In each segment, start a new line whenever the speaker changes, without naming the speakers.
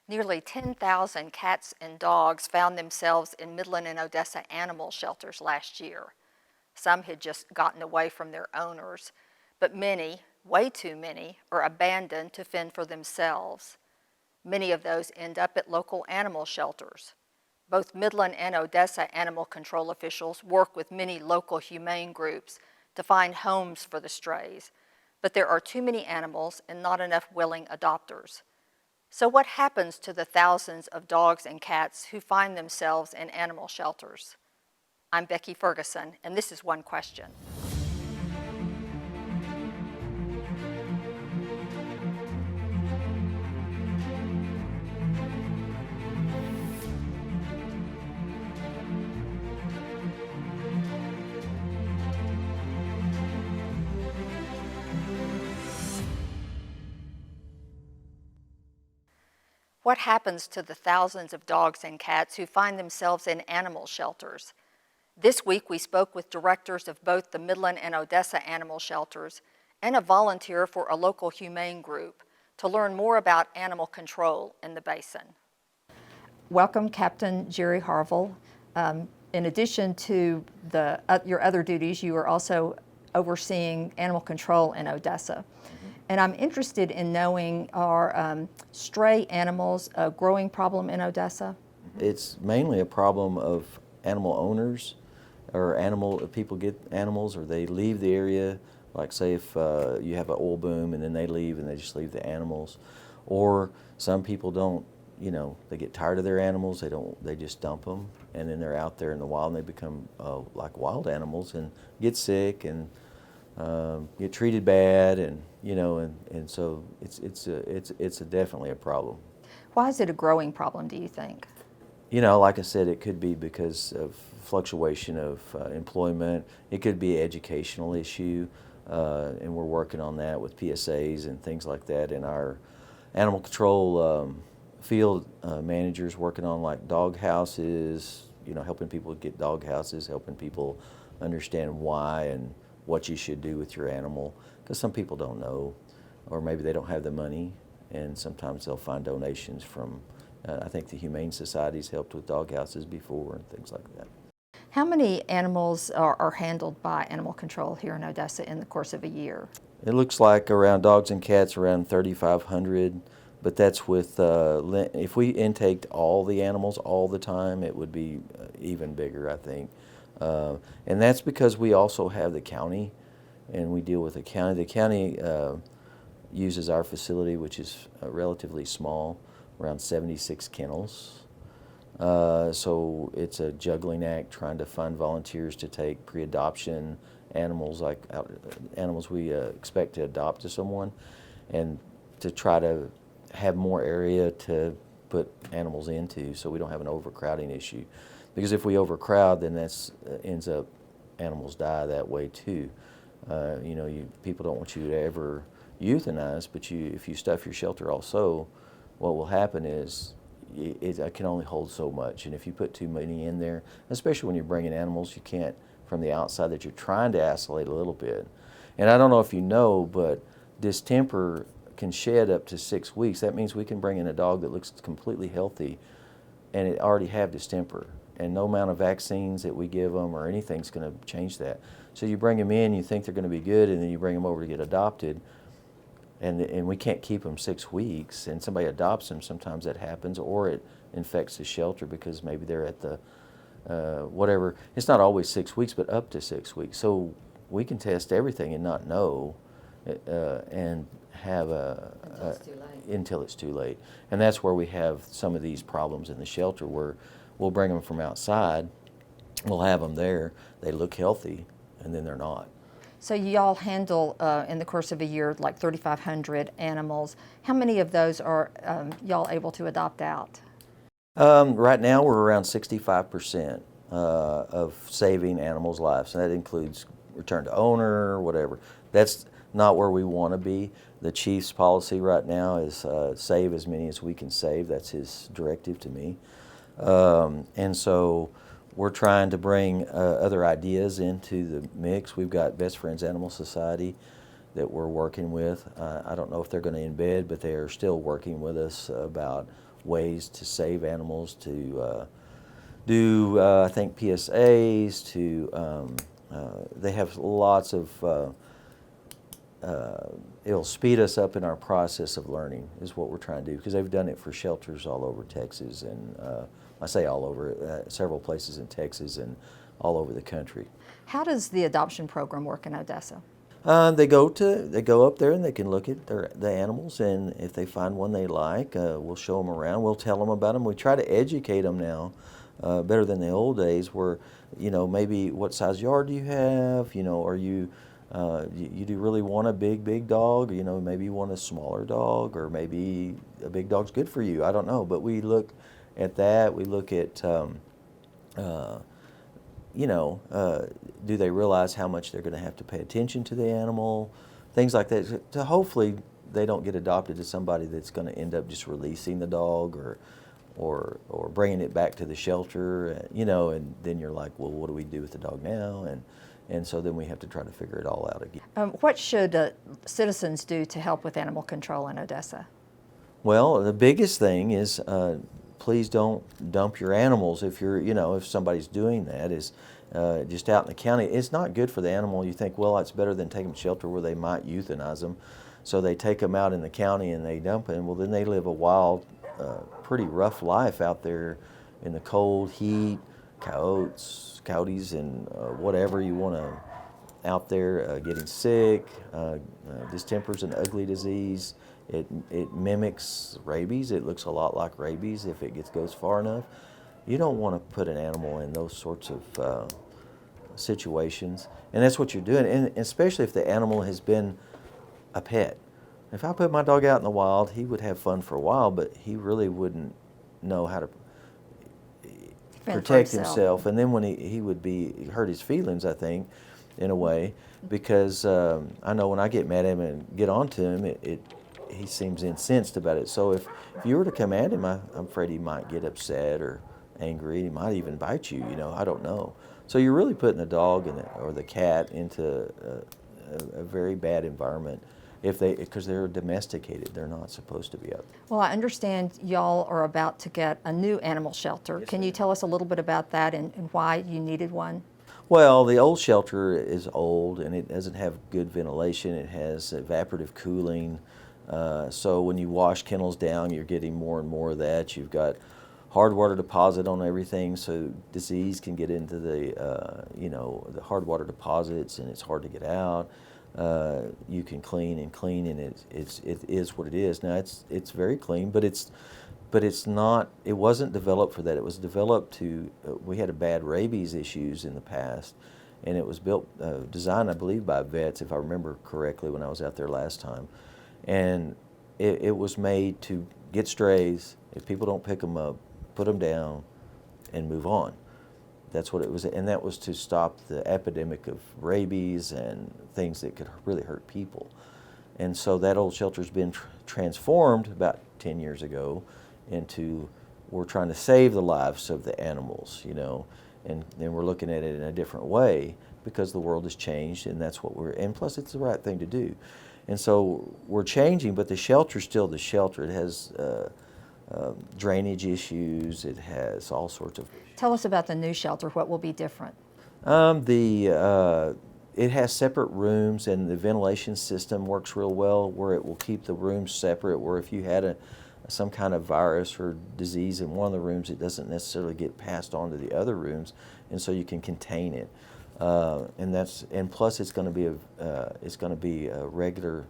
Nearly 10,000 cats and dogs found themselves in Midland and Odessa animal shelters last year. Some had just gotten away from their owners, but many, way too many, are abandoned to fend for themselves. Many of those end up at local animal shelters. Both Midland and Odessa animal control officials work with many local humane groups to find homes for the strays, but there are too many animals and not enough willing adopters. So what happens to the thousands of dogs and cats who find themselves in animal shelters? I'm Becky Ferguson, and this is One Question. What happens to the thousands of dogs and cats who find themselves in animal shelters? This week we spoke with directors of both the Midland and Odessa animal shelters and a volunteer for a local humane group to learn more about animal control in the basin. Welcome, Captain Jerry Harville. In addition to your other duties, you are also overseeing animal control in Odessa. And I'm interested in knowing, are stray animals a growing problem in Odessa?
It's mainly a problem of animal owners or people get animals or they leave the area, like say if you have an oil boom and then they leave and they just leave the animals. Or some people don't, they get tired of their animals, they just dump them, and then they're out there in the wild and they become like wild animals and get sick and get treated bad, and and so it's definitely a problem.
Why is it a growing problem, do you think?
Like I said, it could be because of fluctuation of employment. It could be an educational issue, and we're working on that with PSAs and things like that in our animal control field managers, working on like dog houses, helping people get dog houses, helping people understand why and what you should do with your animal, because some people don't know, or maybe they don't have the money, and sometimes they'll find donations from, I think the Humane Society's helped with dog houses before and things like that.
How many animals are handled by animal control here in Odessa in the course of a year?
It looks like around dogs and cats around 3,500, but that's with, if we intaked all the animals all the time, it would be even bigger, I think. And that's because we also have the county, and we deal with the county. The county uses our facility, which is relatively small, around 76 kennels. So it's a juggling act trying to find volunteers to take pre-adoption animals, like animals we expect to adopt to someone, and to try to have more area to put animals into so we don't have an overcrowding issue. Because if we overcrowd, then that ends up animals die that way too. People don't want you to ever euthanize, but if you stuff your shelter also, what will happen is it can only hold so much. And if you put too many in there, especially when you're bringing animals, you can't from the outside that you're trying to isolate a little bit. And I don't know if you know, but distemper can shed up to 6 weeks. That means we can bring in a dog that looks completely healthy and it already have distemper. And no amount of vaccines that we give them or anything's going to change that. So you bring them in, you think they're going to be good, and then you bring them over to get adopted, and we can't keep them 6 weeks, and somebody adopts them. Sometimes that happens, or it infects the shelter because maybe they're at the whatever. It's not always 6 weeks, but up to 6 weeks. So we can test everything and not know, and have until it's too late. And that's where we have some of these problems in the shelter, where we'll bring them from outside, we'll have them there, they look healthy, and then they're not.
So y'all handle, in the course of a year, like 3,500 animals. How many of those are y'all able to adopt out?
Right now we're around 65% of saving animals' lives, and that includes return to owner or whatever. That's not where we want to be. The chief's policy right now is save as many as we can save. That's his directive to me. And so we're trying to bring other ideas into the mix. We've got Best Friends Animal Society that we're working with. I don't know if they're going to embed, but they are still working with us about ways to save animals, to do, I think, PSAs, they have lots of, it'll speed us up in our process of learning is what we're trying to do, because they've done it for shelters all over Texas, and I say all over, several places in Texas and all over the country.
How does the adoption program work in Odessa?
They go up there and they can look at the animals, and if they find one they like, we'll show them around. We'll tell them about them. We try to educate them now, better than the old days, where maybe what size yard do you have? Are you you do really want a big dog? Maybe you want a smaller dog, or maybe a big dog's good for you. I don't know, but we look at that. We look at do they realize how much they're going to have to pay attention to the animal, things like that, to hopefully they don't get adopted to somebody that's going to end up just releasing the dog, or bringing it back to the shelter, and then you're like, well, what do we do with the dog now? And so then we have to try to figure it all out again.
What should citizens do to help with animal control in Odessa?
Well, the biggest thing is please don't dump your animals. If if somebody's doing that, is just out in the county. It's not good for the animal. You think, well, it's better than taking them to shelter where they might euthanize them. So they take them out in the county and they dump them. Well, then they live a wild, pretty rough life out there in the cold, heat, coyotes, and whatever you want to out there, getting sick. Distemper's an ugly disease. It mimics rabies. It looks a lot like rabies if it goes far enough. You don't want to put an animal in those sorts of situations, and that's what you're doing, and especially if the animal has been a pet. If I put my dog out in the wild, he would have fun for a while, but he really wouldn't know how to protect himself, and then when he would hurt his feelings, I think, in a way, because I know when I get mad at him and get onto him, he seems incensed about it. So if you were to come at him, I'm afraid he might get upset or angry. He might even bite you. I don't know. So you're really putting the dog or the cat into a very bad environment because they're domesticated. They're not supposed to be out there.
Well, I understand y'all are about to get a new animal shelter.
Yes,
Can you tell us a little bit about that and why you needed one?
Well, the old shelter is old and it doesn't have good ventilation. It has evaporative cooling. So when you wash kennels down, you're getting more and more of that. You've got hard water deposit on everything, so disease can get into the hard water deposits, and it's hard to get out. You can clean, and it is what it is. Now it's very clean, but it's not. It wasn't developed for that. It was developed to. We had a bad rabies issues in the past, and it was designed, I believe, by vets, if I remember correctly, when I was out there last time. And it was made to get strays. If people don't pick them up, put them down, and move on. That's what it was, and that was to stop the epidemic of rabies and things that could really hurt people. And so that old shelter's been transformed about 10 years ago into, we're trying to save the lives of the animals, and then we're looking at it in a different way because the world has changed, and that's what and plus it's the right thing to do. And so we're changing, but the shelter's still the shelter. It has drainage issues. It has all sorts of.
Tell us about the new shelter. What will be different?
It has separate rooms, and the ventilation system works real well, where it will keep the rooms separate. Where if you had some kind of virus or disease in one of the rooms, it doesn't necessarily get passed on to the other rooms, and so you can contain it. And plus it's going to be a regular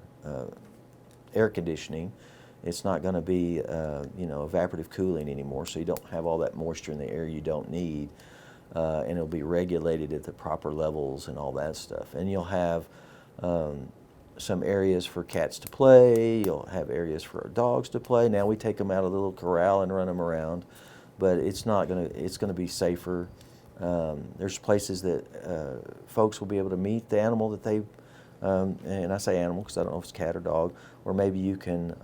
air conditioning. It's not going to be evaporative cooling anymore, so you don't have all that moisture in the air you don't need, and it'll be regulated at the proper levels and all that stuff. And you'll have some areas for cats to play. You'll have areas for dogs to play. Now we take them out of the little corral and run them around, but it's going to be safer. There's places that folks will be able to meet the animal that they, and I say animal because I don't know if it's cat or dog, or maybe you can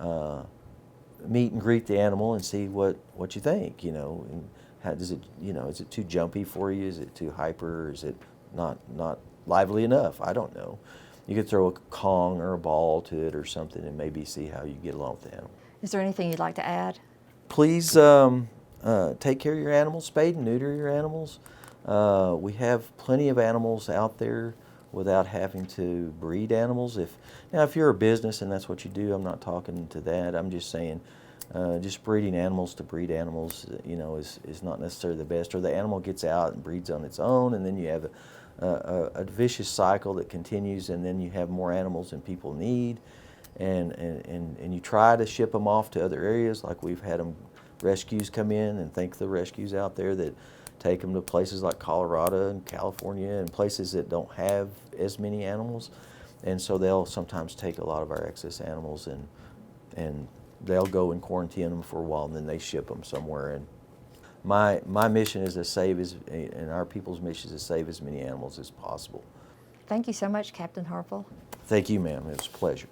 meet and greet the animal and see what you think, and how does it, is it too jumpy for you? Is it too hyper? Is it not lively enough? I don't know. You could throw a Kong or a ball to it or something and maybe see how you get along with the animal.
Is there anything you'd like to add?
please take care of your animals, spade and neuter your animals. We have plenty of animals out there without having to breed animals. Now, if you're a business and that's what you do, I'm not talking to that. I'm just saying, just breeding animals to breed animals, is not necessarily the best. Or the animal gets out and breeds on its own, and then you have a vicious cycle that continues, and then you have more animals than people need. And you try to ship them off to other areas, like we've had rescues come in, and thank the rescues out there that take them to places like Colorado and California and places that don't have as many animals. And so they'll sometimes take a lot of our excess animals and they'll go and quarantine them for a while, and then they ship them somewhere. And my mission is to save and our people's mission is to save as many animals as possible.
Thank you so much, Captain Harville.
Thank you, ma'am. It was a pleasure.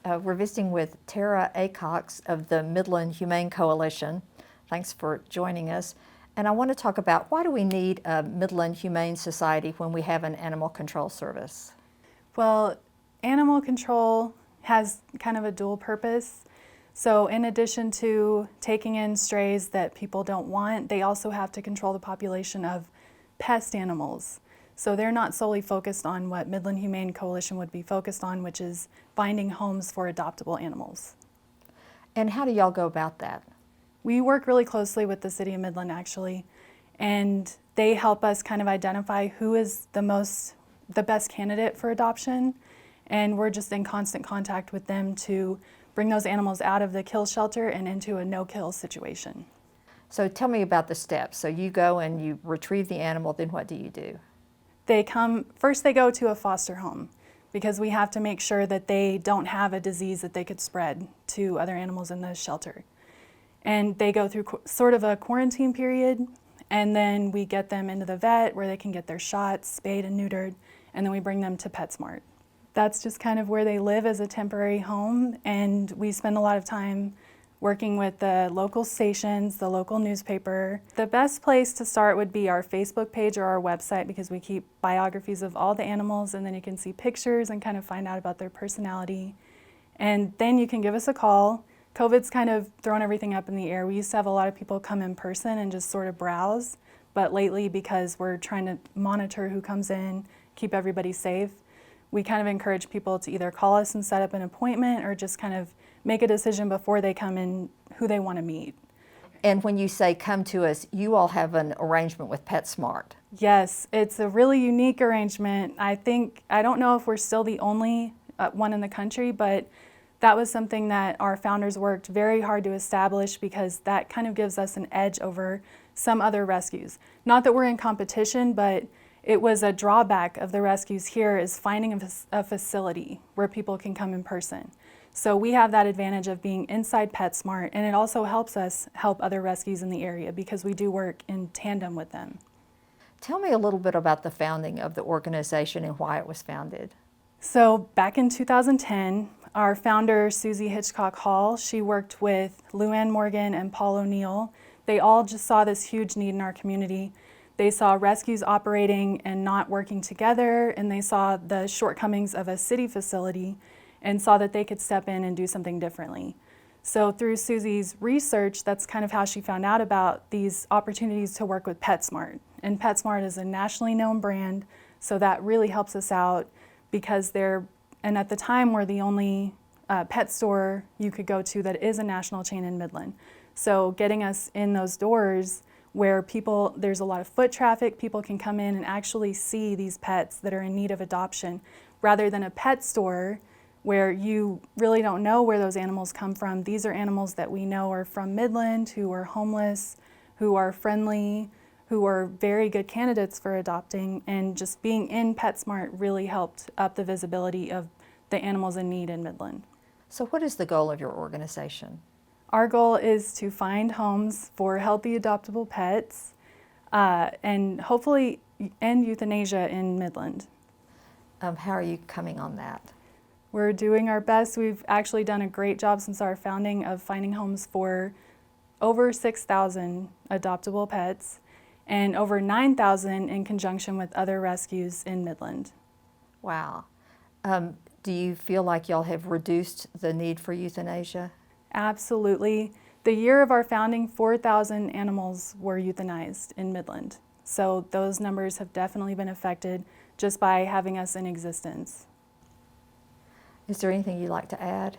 We're visiting with Tara Acox of the Midland Humane Coalition. Thanks for joining us. And I want to talk about, why do we need a Midland Humane Society when we have an animal control service?
Well, animal control has kind of a dual purpose. So in addition to taking in strays that people don't want, they also have to control the population of pest animals. So they're not solely focused on what Midland Humane Coalition would be focused on, which is finding homes for adoptable animals.
And how do y'all go about that?
We work really closely with the City of Midland, actually, and they help us kind of identify who is the best candidate for adoption, and we're just in constant contact with them to bring those animals out of the kill shelter and into a no-kill situation.
So tell me about the steps. So you go and you retrieve the animal, then what do you do?
First they go to a foster home, because we have to make sure that they don't have a disease that they could spread to other animals in the shelter. And they go through sort of a quarantine period, and then we get them into the vet where they can get their shots, spayed and neutered, and then we bring them to PetSmart. That's just kind of where they live as a temporary home, and we spend a lot of time working with the local stations, the local newspaper. The best place to start would be our Facebook page or our website, because we keep biographies of all the animals, and then you can see pictures and kind of find out about their personality. And then you can give us a call. COVID's kind of thrown everything up in the air. We used to have a lot of people come in person and just sort of browse, but lately, because we're trying to monitor who comes in, keep everybody safe, we kind of encourage people to either call us and set up an appointment, or just kind of make a decision before they come in who they want to meet.
And when you say come to us, you all have an arrangement with PetSmart.
Yes, it's a really unique arrangement. I don't know if we're still the only one in the country, but that was something that our founders worked very hard to establish, because that kind of gives us an edge over some other rescues. Not that we're in competition, but it was a drawback of the rescues here, is finding a facility where people can come in person. So we have that advantage of being inside PetSmart, and it also helps us help other rescues in the area, because we do work in tandem with them.
Tell me a little bit about the founding of the organization and why it was founded.
So back in 2010, our founder, Susie Hitchcock Hall, she worked with Luann Morgan and Paul O'Neill. They all just saw this huge need in our community. They saw rescues operating and not working together, and they saw the shortcomings of a city facility and saw that they could step in and do something differently. So through Susie's research, that's kind of how she found out about these opportunities to work with PetSmart. And PetSmart is a nationally known brand, so that really helps us out, because at the time, we're the only pet store you could go to that is a national chain in Midland. So getting us in those doors where there's a lot of foot traffic, people can come in and actually see these pets that are in need of adoption, rather than a pet store where you really don't know where those animals come from. These are animals that we know are from Midland, who are homeless, who are friendly, who are very good candidates for adopting, and just being in PetSmart really helped up the visibility of the animals in need in Midland.
So what is the goal of your organization?
Our goal is to find homes for healthy adoptable pets, and hopefully end euthanasia in Midland.
How are you coming on that?
We're doing our best. We've actually done a great job since our founding of finding homes for over 6,000 adoptable pets, and over 9,000 in conjunction with other rescues in Midland.
Wow. Do you feel like y'all have reduced the need for euthanasia?
Absolutely. The year of our founding, 4,000 animals were euthanized in Midland. So those numbers have definitely been affected just by having us in existence.
Is there anything you'd like to add?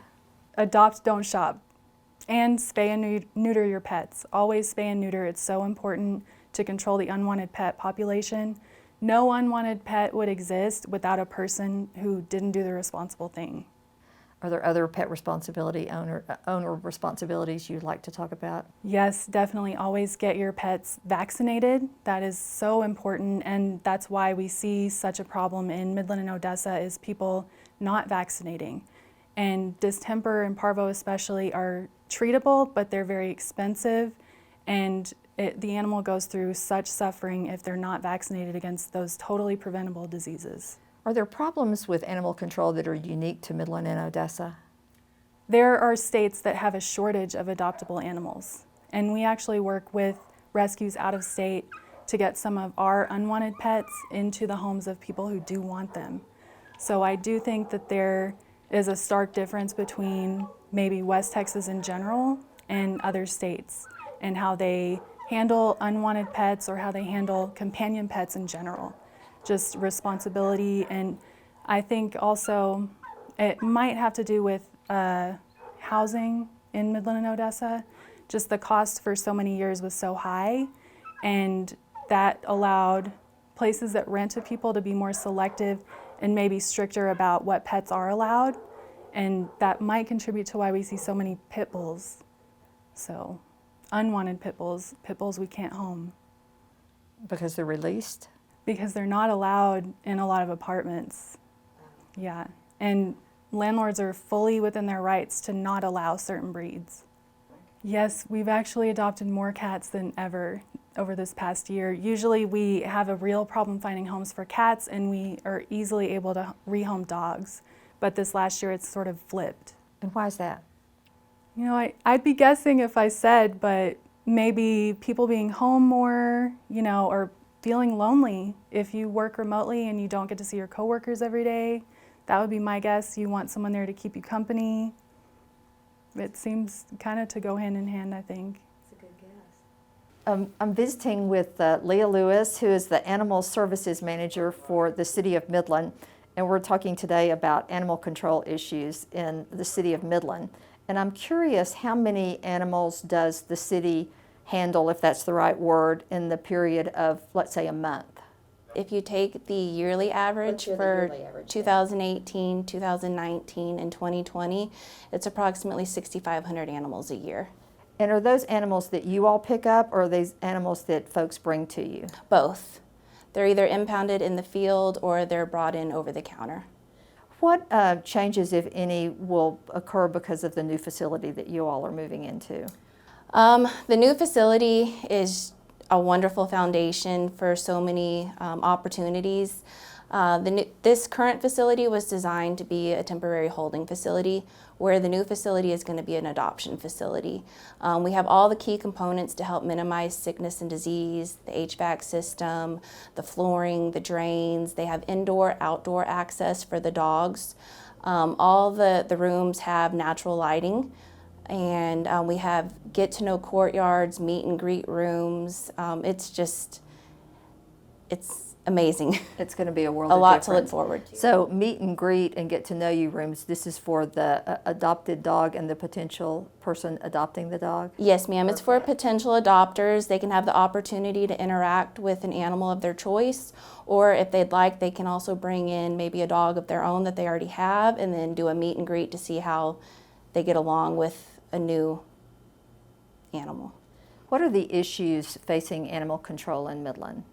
Adopt, don't shop. And spay and neuter your pets. Always spay and neuter. It's so important to control the unwanted pet population. No unwanted pet would exist without a person who didn't do the responsible thing.
Are there other pet owner responsibilities you'd like to talk about?
Yes, definitely always get your pets vaccinated. That is so important, and that's why we see such a problem in Midland and Odessa is people not vaccinating. And distemper and parvo especially are treatable, but they're very expensive, and the animal goes through such suffering if they're not vaccinated against those totally preventable diseases.
Are there problems with animal control that are unique to Midland and Odessa?
There are states that have a shortage of adoptable animals, and we actually work with rescues out of state to get some of our unwanted pets into the homes of people who do want them. So I do think that there is a stark difference between maybe West Texas in general and other states and how they handle unwanted pets or how they handle companion pets in general. Just responsibility, and I think also it might have to do with housing in Midland and Odessa. Just the cost for so many years was so high, and that allowed places that rent to people to be more selective and maybe stricter about what pets are allowed, and that might contribute to why we see so many pit bulls. So, unwanted pit bulls we can't home.
Because they're released?
Because they're not allowed in a lot of apartments. Yeah, and landlords are fully within their rights to not allow certain breeds. Yes, we've actually adopted more cats than ever over this past year. Usually we have a real problem finding homes for cats, and we are easily able to rehome dogs. But this last year it's sort of flipped.
And why is that?
You know, I'd be guessing if I said, but maybe people being home more, you know, or feeling lonely. If you work remotely and you don't get to see your coworkers every day, that would be my guess. You want someone there to keep you company. It seems kind of to go hand in hand, I think.
That's a good guess. I'm visiting with Leah Lewis, who is the Animal Services Manager for the City of Midland, and we're talking today about animal control issues in the City of Midland. And I'm curious, how many animals does the city handle, if that's the right word, in the period of, let's say, a month?
If you take the yearly average for 2018, 2019, and 2020, it's approximately 6,500 animals a year.
And are those animals that you all pick up, or are these animals that folks bring to you?
Both. They're either impounded in the field or they're brought in over the counter.
What changes, if any, will occur because of the new facility that you all are moving into?
The new facility is a wonderful foundation for so many opportunities. This current facility was designed to be a temporary holding facility, where the new facility is going to be an adoption facility. We have all the key components to help minimize sickness and disease: the HVAC system, the flooring, the drains. They have indoor, outdoor access for the dogs. All the rooms have natural lighting. And we have get-to-know courtyards, meet and greet rooms. It's amazing.
It's going to be a world
A
of
lot to look
difference.
forward to.
So meet and greet and get to know you rooms, this is for the adopted dog and the potential person adopting the dog?
Yes, ma'am. It's for potential adopters. They can have the opportunity to interact with an animal of their choice, or if they'd like, they can also bring in maybe a dog of their own that they already have, and then do a meet and greet to see how they get along with a new animal.
What are the issues facing animal control in Midland?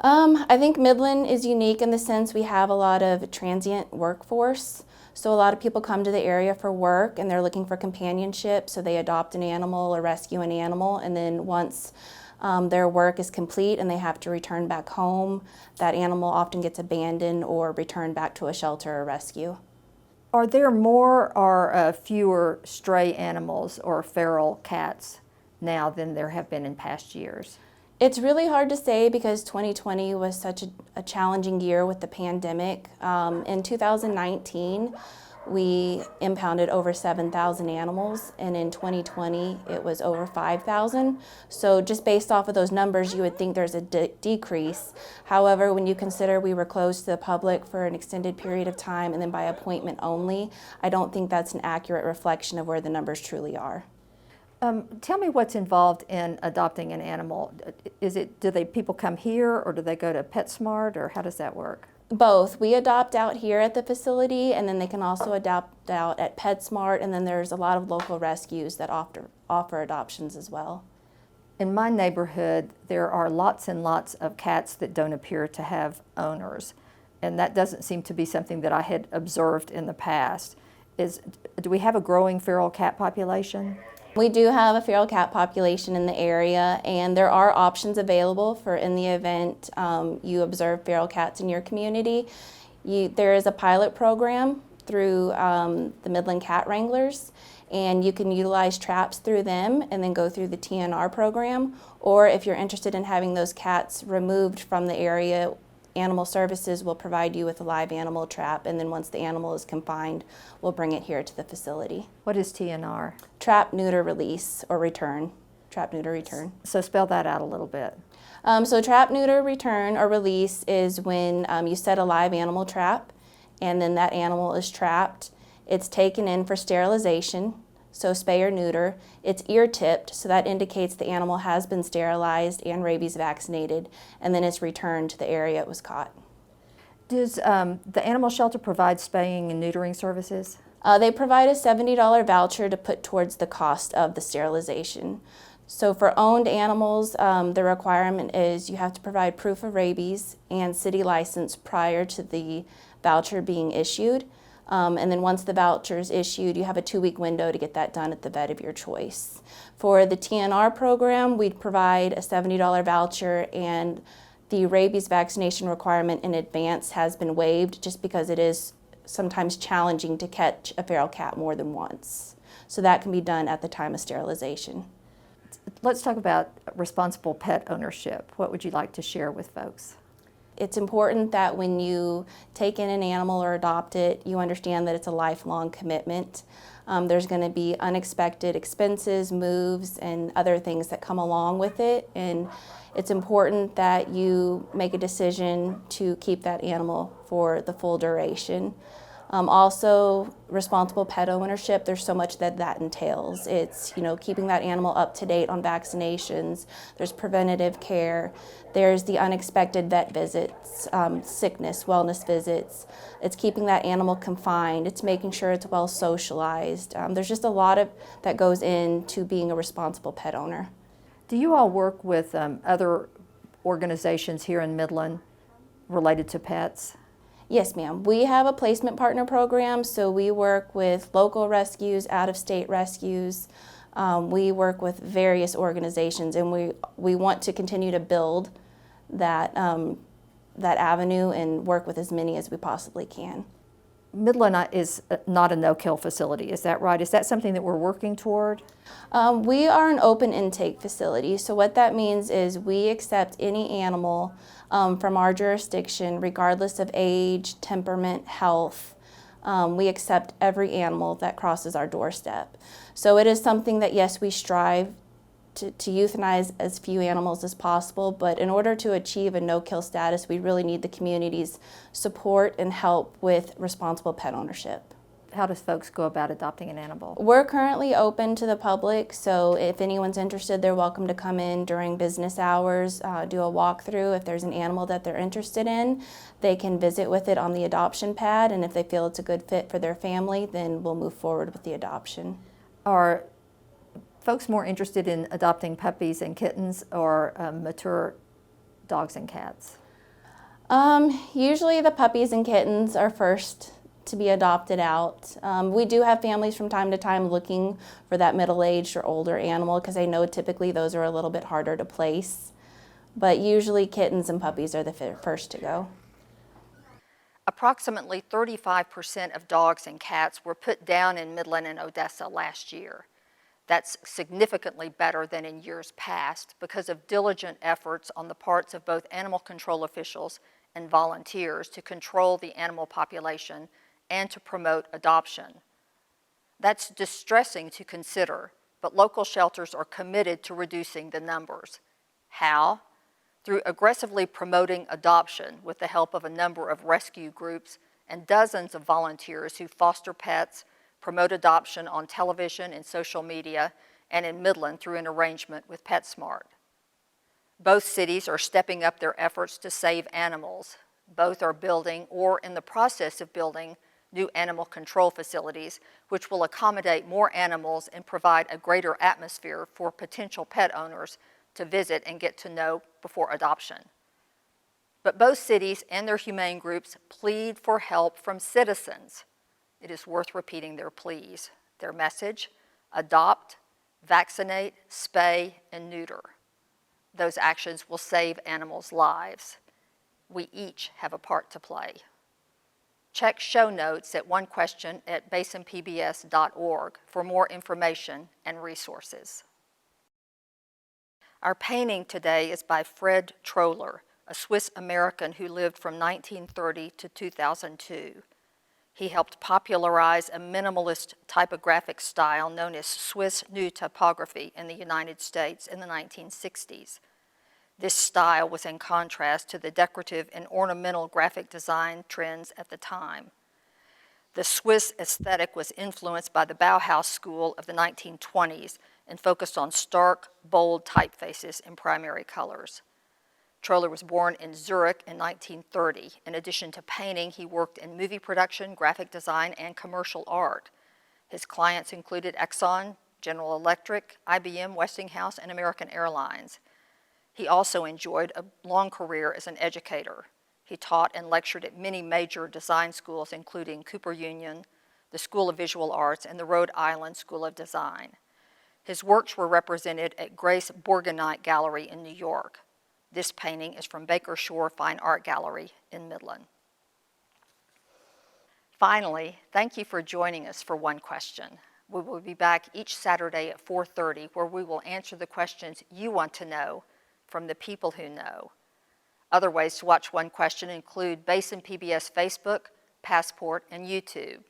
I think Midland is unique in the sense we have a lot of transient workforce. So a lot of people come to the area for work and they're looking for companionship, so they adopt an animal or rescue an animal, and then once their work is complete and they have to return back home, that animal often gets abandoned or returned back to a shelter or rescue.
Are there more or fewer stray animals or feral cats now than there have been in past years?
It's really hard to say because 2020 was such a challenging year with the pandemic. In 2019, we impounded over 7,000 animals, and in 2020 it was over 5,000. So just based off of those numbers, you would think there's a decrease. However, when you consider we were closed to the public for an extended period of time and then by appointment only, I don't think that's an accurate reflection of where the numbers truly are.
Tell me what's involved in adopting an animal. Do people come here, or do they go to PetSmart, or how does that work?
Both. We adopt out here at the facility, and then they can also adopt out at PetSmart, and then there's a lot of local rescues that offer adoptions as well.
In my neighborhood, there are lots and lots of cats that don't appear to have owners, and that doesn't seem to be something that I had observed in the past. Do we have a growing feral cat population?
We do have a feral cat population in the area, and there are options available for in the event you observe feral cats in your community. There is a pilot program through the Midland Cat Wranglers, and you can utilize traps through them and then go through the TNR program. Or if you're interested in having those cats removed from the area, Animal Services will provide you with a live animal trap, and then once the animal is confined, we'll bring it here to the facility.
What is TNR?
Trap, neuter, release, or return. Trap, neuter, return.
So spell that out a little bit.
So trap, neuter, return, or release is when you set a live animal trap, and then that animal is trapped. It's taken in for sterilization, so spay or neuter. It's ear tipped, so that indicates the animal has been sterilized and rabies vaccinated, and then it's returned to the area it was caught.
Does the animal shelter provide spaying and neutering services?
They provide a $70 voucher to put towards the cost of the sterilization. So for owned animals, the requirement is you have to provide proof of rabies and city license prior to the voucher being issued. And then once the voucher is issued, you have a 2-week window to get that done at the vet of your choice. For the TNR program, we'd provide a $70 voucher, and the rabies vaccination requirement in advance has been waived just because it is sometimes challenging to catch a feral cat more than once. So that can be done at the time of sterilization.
Let's talk about responsible pet ownership. What would you like to share with folks?
It's important that when you take in an animal or adopt it, you understand that it's a lifelong commitment. There's going to be unexpected expenses, moves, and other things that come along with it. And it's important that you make a decision to keep that animal for the full duration. Also, responsible pet ownership, there's so much that entails. It's, keeping that animal up to date on vaccinations, there's preventative care, there's the unexpected vet visits, sickness, wellness visits. It's keeping that animal confined, it's making sure it's well socialized. There's just a lot that goes into being a responsible pet owner.
Do you all work with other organizations here in Midland related to pets?
Yes, ma'am. We have a placement partner program, so we work with local rescues, out-of-state rescues. We work with various organizations, and we want to continue to build that avenue and work with as many as we possibly can.
Midland is not a no-kill facility, is that right? Is that something that we're working toward?
We are an open intake facility, so what that means is we accept any animal from our jurisdiction, regardless of age, temperament, health. We accept every animal that crosses our doorstep. So it is something that, yes, we strive to euthanize as few animals as possible, but in order to achieve a no-kill status, we really need the community's support and help with responsible pet ownership.
How does folks go about adopting an animal?
We're currently open to the public, so if anyone's interested, they're welcome to come in during business hours, do a walkthrough. If there's an animal that they're interested in, they can visit with it on the adoption pad, and if they feel it's a good fit for their family, then we'll move forward with the adoption.
Are folks more interested in adopting puppies and kittens or mature dogs and cats?
Usually the puppies and kittens are first to be adopted out. We do have families from time to time looking for that middle-aged or older animal because I know typically those are a little bit harder to place. But usually kittens and puppies are the first to go.
Approximately 35% of dogs and cats were put down in Midland and Odessa last year. That's significantly better than in years past because of diligent efforts on the parts of both animal control officials and volunteers to control the animal population and to promote adoption. That's distressing to consider, but local shelters are committed to reducing the numbers. How? Through aggressively promoting adoption with the help of a number of rescue groups and dozens of volunteers who foster pets, promote adoption on television and social media, and in Midland through an arrangement with PetSmart. Both cities are stepping up their efforts to save animals. Both are building or in the process of building new animal control facilities, which will accommodate more animals and provide a greater atmosphere for potential pet owners to visit and get to know before adoption. But both cities and their humane groups plead for help from citizens. It is worth repeating their pleas. Their message: adopt, vaccinate, spay, and neuter. Those actions will save animals' lives. We each have a part to play. Check show notes at OneQuestion at basinpbs.org for more information and resources. Our painting today is by Fred Troller, a Swiss-American who lived from 1930 to 2002. He helped popularize a minimalist typographic style known as Swiss New Typography in the United States in the 1960s. This style was in contrast to the decorative and ornamental graphic design trends at the time. The Swiss aesthetic was influenced by the Bauhaus school of the 1920s and focused on stark, bold typefaces in primary colors. Troller was born in Zurich in 1930. In addition to painting, he worked in movie production, graphic design, and commercial art. His clients included Exxon, General Electric, IBM, Westinghouse, and American Airlines. He also enjoyed a long career as an educator. He taught and lectured at many major design schools, including Cooper Union, the School of Visual Arts, and the Rhode Island School of Design. His works were represented at Grace Borgenite Gallery in New York. This painting is from Baker Shore Fine Art Gallery in Midland. Finally, thank you for joining us for One Question. We will be back each Saturday at 4:30, where we will answer the questions you want to know from the people who know. Other ways to watch One Question include Basin PBS Facebook, Passport, and YouTube.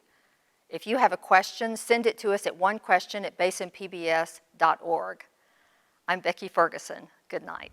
If you have a question, send it to us at onequestion@basinpbs.org. I'm Becky Ferguson. Good night.